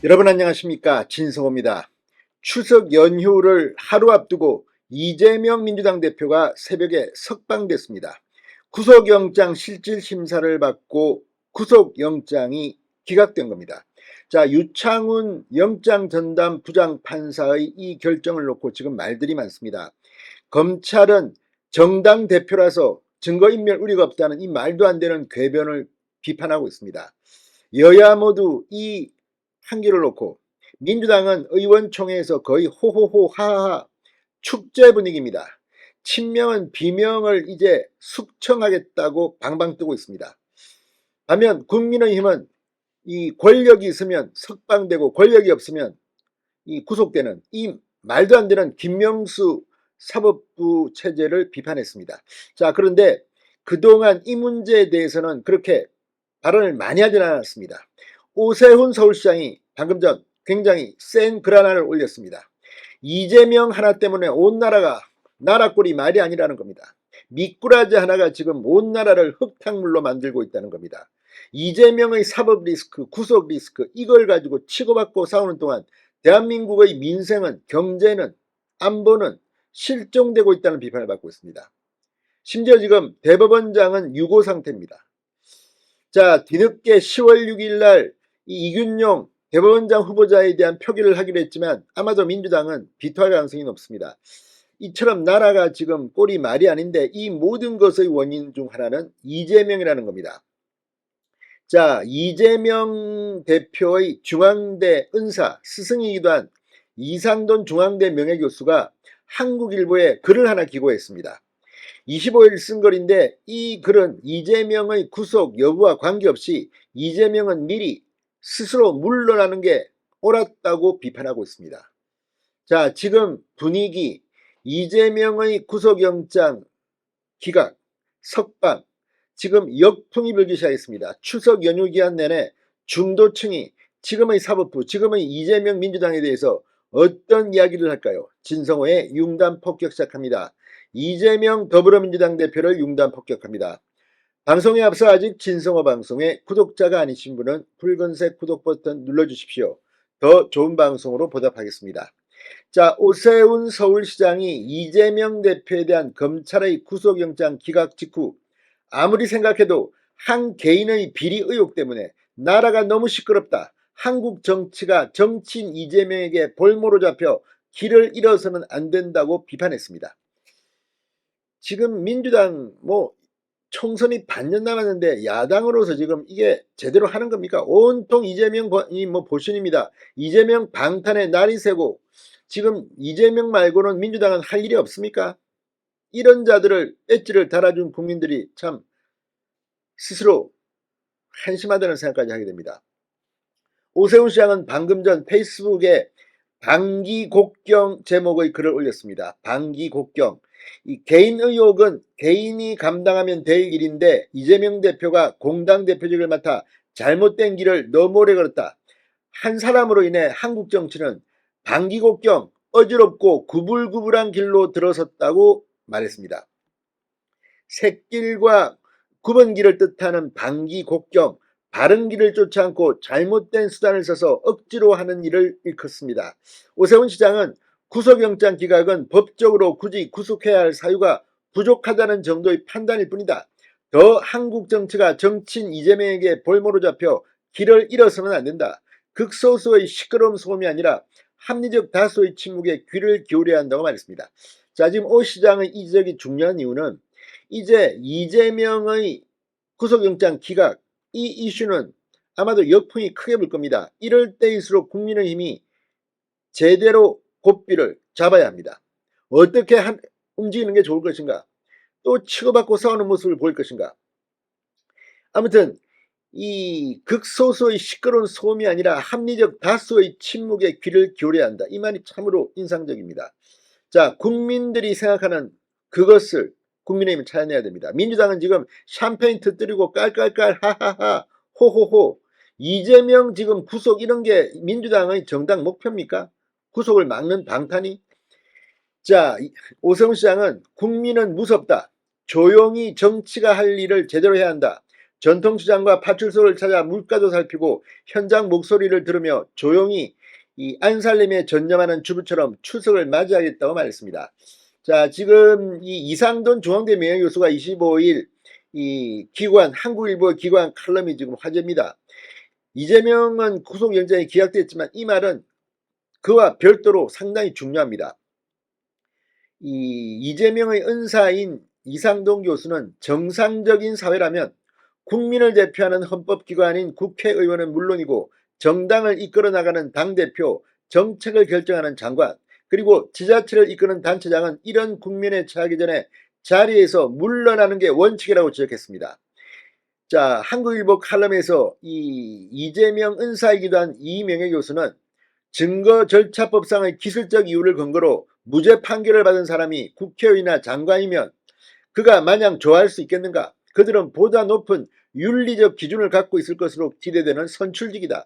여러분 안녕하십니까, 진성호입니다. 추석 연휴를 하루 앞두고 이재명 민주당 대표가 새벽에 석방됐습니다. 구속영장 실질심사를 받고 구속영장이 기각된 겁니다. 자, 유창훈 영장전담 부장판사의 이 결정을 놓고 지금 말들이 많습니다. 검찰은 정당 대표라서 증거인멸 우려가 없다는 이 말도 안 되는 궤변을 비판하고 있습니다. 여야 모두 이 판결을 놓고 민주당은 의원총회에서 거의 호호호 하하하 축제 분위기입니다. 친명은 비명을 이제 숙청하겠다고 방방 뜨고 있습니다. 반면 국민의힘은 이 권력이 있으면 석방되고 권력이 없으면 이 구속되는 이 말도 안 되는 김명수 사법부 체제를 비판했습니다. 자, 그런데 그동안 이 문제에 대해서는 그렇게 발언을 많이 하진 않았습니다. 오세훈 서울시장이 방금 전 굉장히 센 글 하나를 올렸습니다. 이재명 하나 때문에 온 나라가 나라꼴이 말이 아니라는 겁니다. 미꾸라지 하나가 지금 온 나라를 흙탕물로 만들고 있다는 겁니다. 이재명의 사법 리스크, 구속 리스크 이걸 가지고 치고받고 싸우는 동안 대한민국의 민생은, 경제는, 안보는 실종되고 있다는 비판을 받고 있습니다. 심지어 지금 대법원장은 유고 상태입니다. 자, 뒤늦게 10월 6일 날 이균용 대법원장 후보자에 대한 표기를 하기로 했지만 아마도 민주당은 비토할 가능성이 높습니다. 이처럼 나라가 지금 꼴이 말이 아닌데 이 모든 것의 원인 중 하나는 이재명이라는 겁니다. 자, 이재명 대표의 중앙대 은사 스승이기도 한 이상돈 중앙대 명예교수가 한국일보에 글을 하나 기고했습니다. 25일 쓴 글인데 이 글은 이재명의 구속 여부와 관계없이 이재명은 미리 스스로 물러나는 게 옳았다고 비판하고 있습니다. 자, 지금 분위기 이재명의 구속영장 기각, 석방 지금 역풍이 불기 시작했습니다. 추석 연휴 기간 내내 중도층이 지금의 사법부, 지금의 이재명 민주당에 대해서 어떤 이야기를 할까요? 진성호의 융단 폭격 시작합니다. 이재명 더불어민주당 대표를 융단 폭격합니다. 방송에 앞서 아직 진성호 방송의 구독자가 아니신 분은 붉은색 구독 버튼 눌러주십시오. 더 좋은 방송으로 보답하겠습니다. 자, 오세훈 서울시장이 이재명 대표에 대한 검찰의 구속영장 기각 직후 아무리 생각해도 한 개인의 비리 의혹 때문에 나라가 너무 시끄럽다. 한국 정치가 정치인 이재명에게 볼모로 잡혀 길을 잃어서는 안 된다고 비판했습니다. 지금 민주당 총선이 반년 남았는데 야당으로서 지금 이게 제대로 하는 겁니까? 온통 이재명이 보신입니다. 이재명 방탄의 날이 새고 지금 이재명 말고는 민주당은 할 일이 없습니까? 이런 자들을 엣지를 달아준 국민들이 참 스스로 한심하다는 생각까지 하게 됩니다. 오세훈 시장은 방금 전 페이스북에 방기곡경 제목의 글을 올렸습니다. 방기곡경. 이 개인 의혹은 개인이 감당하면 될 일인데 이재명 대표가 공당 대표직을 맡아 잘못된 길을 너무 오래 걸었다. 한 사람으로 인해 한국 정치는 방기곡경, 어지럽고 구불구불한 길로 들어섰다고 말했습니다. 샛길과 굽은 길을 뜻하는 방기곡경, 바른 길을 쫓지 않고 잘못된 수단을 써서 억지로 하는 일을 일컫습니다. 오세훈 시장은 구속영장 기각은 법적으로 굳이 구속해야 할 사유가 부족하다는 정도의 판단일 뿐이다. 더 한국 정치가 정치인 이재명에게 볼모로 잡혀 길을 잃어서는 안 된다. 극소수의 시끄러운 소음이 아니라 합리적 다수의 침묵에 귀를 기울여야 한다고 말했습니다. 자, 지금 오 시장의 이 지적이 중요한 이유는 이제 이재명의 구속영장 기각 이 이슈는 아마도 역풍이 크게 불 겁니다. 이럴 때일수록 국민의힘이 제대로 고삐를 잡아야 합니다. 어떻게 움직이는 게 좋을 것인가? 또 치고받고 싸우는 모습을 보일 것인가? 아무튼 이 극소수의 시끄러운 소음이 아니라 합리적 다수의 침묵에 귀를 기울여야 한다. 이 말이 참으로 인상적입니다. 자, 국민들이 생각하는 그것을 국민의힘은 찾아내야 됩니다. 민주당은 지금 샴페인 터뜨리고 깔깔깔 하하하 호호호 이재명 지금 구속 이런 게 민주당의 정당 목표입니까? 구속을 막는 방탄이? 자, 오세훈 시장은 국민은 무섭다. 조용히 정치가 할 일을 제대로 해야 한다. 전통시장과 파출소를 찾아 물가도 살피고 현장 목소리를 들으며 조용히 이 안살림에 전념하는 주부처럼 추석을 맞이하겠다고 말했습니다. 자, 지금 이 이상돈 중앙대 명예교수가 25일 이 기관 한국일보 기관 칼럼이 지금 화제입니다. 이재명은 구속영장이 기각됐지만 이 말은 그와 별도로 상당히 중요합니다. 이재명의 은사인 이상돈 교수는 정상적인 사회라면 국민을 대표하는 헌법기관인 국회의원은 물론이고 정당을 이끌어 나가는 당대표, 정책을 결정하는 장관, 그리고 지자체를 이끄는 단체장은 이런 국면에 처하기 전에 자리에서 물러나는 게 원칙이라고 지적했습니다. 자, 한국일보 칼럼에서 이재명 은사이기도 한 이명예 교수는 증거절차법상의 기술적 이유를 근거로 무죄 판결을 받은 사람이 국회의원이나 장관이면 그가 마냥 좋아할 수 있겠는가? 그들은 보다 높은 윤리적 기준을 갖고 있을 것으로 기대되는 선출직이다.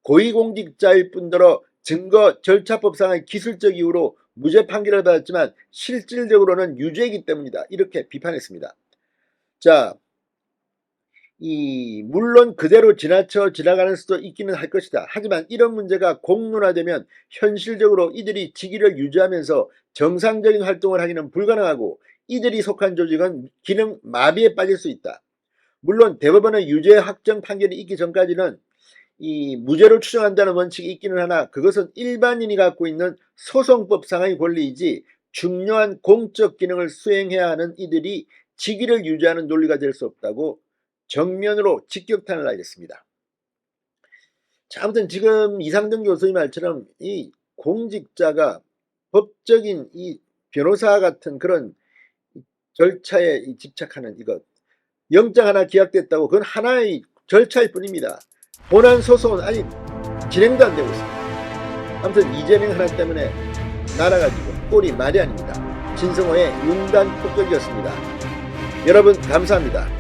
고위공직자일 뿐더러 증거절차법상의 기술적 이유로 무죄 판결을 받았지만 실질적으로는 유죄이기 때문이다. 이렇게 비판했습니다. 자, 물론 그대로 지나가는 수도 있기는 할 것이다. 하지만 이런 문제가 공론화되면 현실적으로 이들이 직위를 유지하면서 정상적인 활동을 하기는 불가능하고 이들이 속한 조직은 기능 마비에 빠질 수 있다. 물론 대법원의 유죄 확정 판결이 있기 전까지는 이 무죄로 추정한다는 원칙이 있기는 하나 그것은 일반인이 갖고 있는 소송법상의 권리이지 중요한 공적 기능을 수행해야 하는 이들이 직위를 유지하는 논리가 될 수 없다고 정면으로 직격탄을 날렸습니다. 자, 아무튼 지금 이상돈 교수의 말처럼 이 공직자가 법적인 이 변호사 같은 그런 절차에 집착하는 이것, 영장 하나 기각됐다고 그건 하나의 절차일 뿐입니다. 본안 소송은 아직 진행도 안 되고 있습니다. 아무튼 이재명 하나 때문에 나라가 지금 꼴이 말이 아닙니다. 진성호의 융단 폭격이었습니다. 여러분 감사합니다.